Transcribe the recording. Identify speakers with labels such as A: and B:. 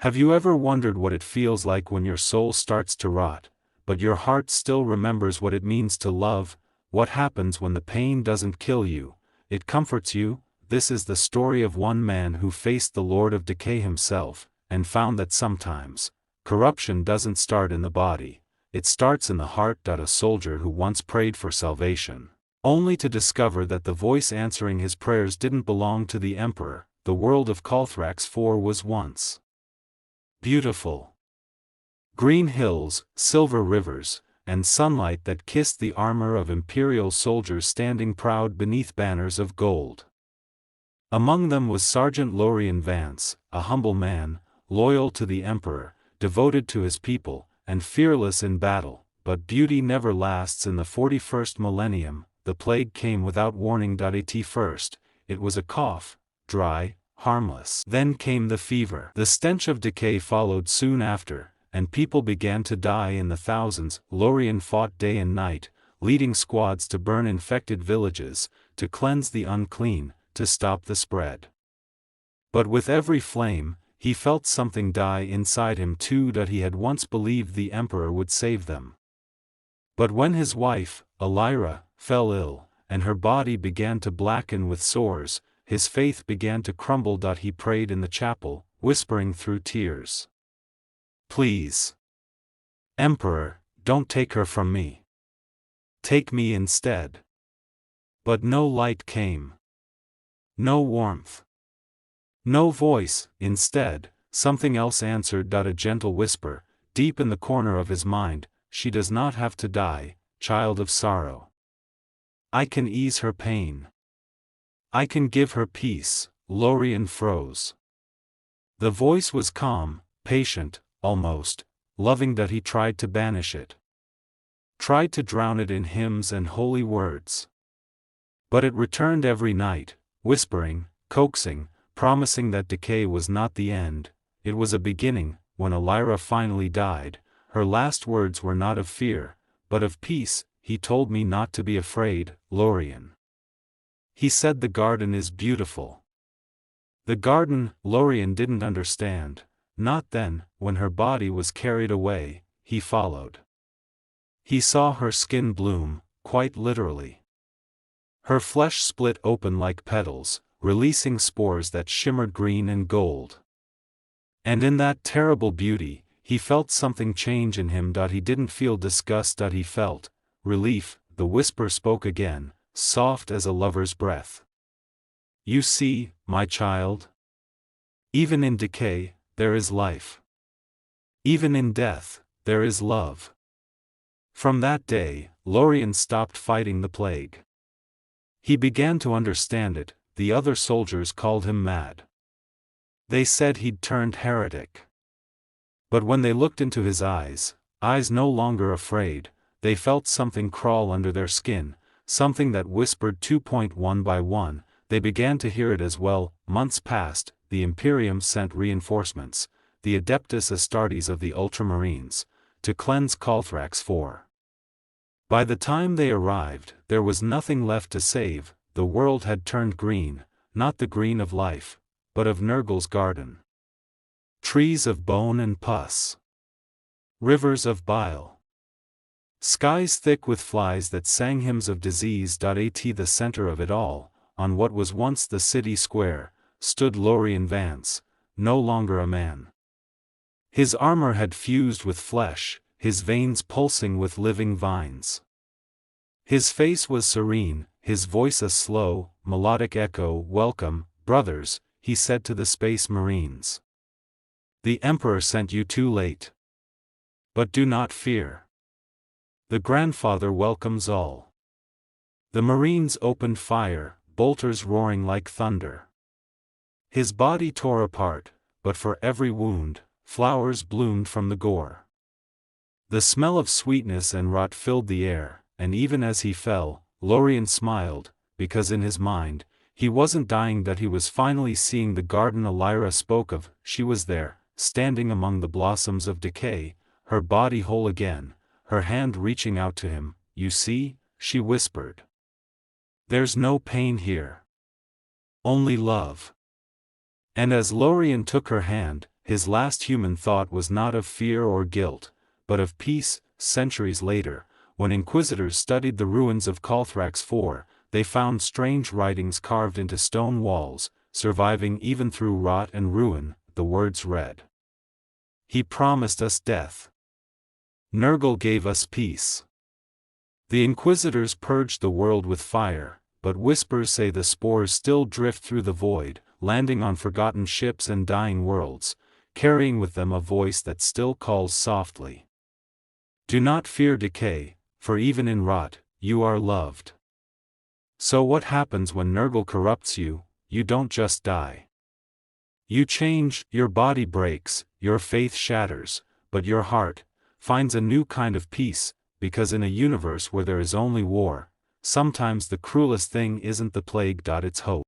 A: Have you ever wondered what it feels like when your soul starts to rot, but your heart still remembers what it means to love? What happens when the pain doesn't kill you, it comforts you? This is the story of one man who faced the Lord of Decay himself, and found that sometimes, corruption doesn't start in the body, it starts in the heart. A soldier who once prayed for salvation, only to discover that the voice answering his prayers didn't belong to the Emperor. The world of Calthrax IV was once beautiful. Green hills, silver rivers, and sunlight that kissed the armor of Imperial soldiers standing proud beneath banners of gold. Among them was Sergeant Lorian Vance, a humble man, loyal to the Emperor, devoted to his people, and fearless in battle. But beauty never lasts in the 41st millennium. The plague came without warning. At first, it was a cough, dry, harmless. Then came the fever. The stench of decay followed soon after, and people began to die in the thousands. Lorian fought day and night, leading squads to burn infected villages, to cleanse the unclean, to stop the spread. But with every flame, he felt something die inside him too. He had once believed the Emperor would save them. But when his wife, Elira, fell ill, and her body began to blacken with sores, his faith began to crumble. He prayed in the chapel, whispering through tears, "Please, Emperor, don't take her from me. Take me instead." But no light came. No warmth. No voice. Instead, something else answered. A gentle whisper, deep in the corner of his mind, "She does not have to die, child of sorrow. I can ease her pain. I can give her peace." Lorian froze. The voice was calm, patient, almost loving. He tried to banish it. Tried to drown it in hymns and holy words. But it returned every night, whispering, coaxing, promising that decay was not the end, it was a beginning. When Elira finally died, her last words were not of fear, but of peace. "He told me not to be afraid, Lorian. He said the garden is beautiful." The garden. Lorian didn't understand. Not then. When her body was carried away, he followed. He saw her skin bloom, quite literally. Her flesh split open like petals, releasing spores that shimmered green and gold. And in that terrible beauty, he felt something change in him. He didn't feel disgust. He felt relief. The whisper spoke again, soft as a lover's breath. "You see, my child? Even in decay, there is life. Even in death, there is love." From that day, Lorian stopped fighting the plague. He began to understand it. The other soldiers called him mad. They said he'd turned heretic. But when they looked into his eyes no longer afraid, they felt something crawl under their skin, something that whispered 2.1 by 1, they began to hear it as well. Months passed, the Imperium sent reinforcements, the Adeptus Astartes of the Ultramarines, to cleanse Calthrax IV. By the time they arrived, there was nothing left to save. The world had turned green, not the green of life, but of Nurgle's garden. Trees of bone and pus. Rivers of bile. Skies thick with flies that sang hymns of disease. At the center of it all, on what was once the city square, stood Lorian Vance, no longer a man. His armor had fused with flesh, his veins pulsing with living vines. His face was serene, his voice a slow, melodic echo. "Welcome, brothers," he said to the Space Marines. "The Emperor sent you too late. But do not fear. The Grandfather welcomes all." The Marines opened fire, bolters roaring like thunder. His body tore apart, but for every wound, flowers bloomed from the gore. The smell of sweetness and rot filled the air, and even as he fell, Lorian smiled, because in his mind, he wasn't dying. He was finally seeing the garden Elira spoke of. She was there, standing among the blossoms of decay, her body whole again, her hand reaching out to him. "You see," she whispered. "There's no pain here. Only love." And as Lorian took her hand, his last human thought was not of fear or guilt, but of peace. Centuries later, when inquisitors studied the ruins of Calthrax IV, they found strange writings carved into stone walls, surviving even through rot and ruin. The words read, "He promised us death. Nurgle gave us peace." The inquisitors purged the world with fire, but whispers say the spores still drift through the void, landing on forgotten ships and dying worlds, carrying with them a voice that still calls softly. Do not fear decay, for even in rot, you are loved. So what happens when Nurgle corrupts you? You don't just die. You change, your body breaks, your faith shatters, but your heart finds a new kind of peace, because in a universe where there is only war, sometimes the cruelest thing isn't the plague. It's hope.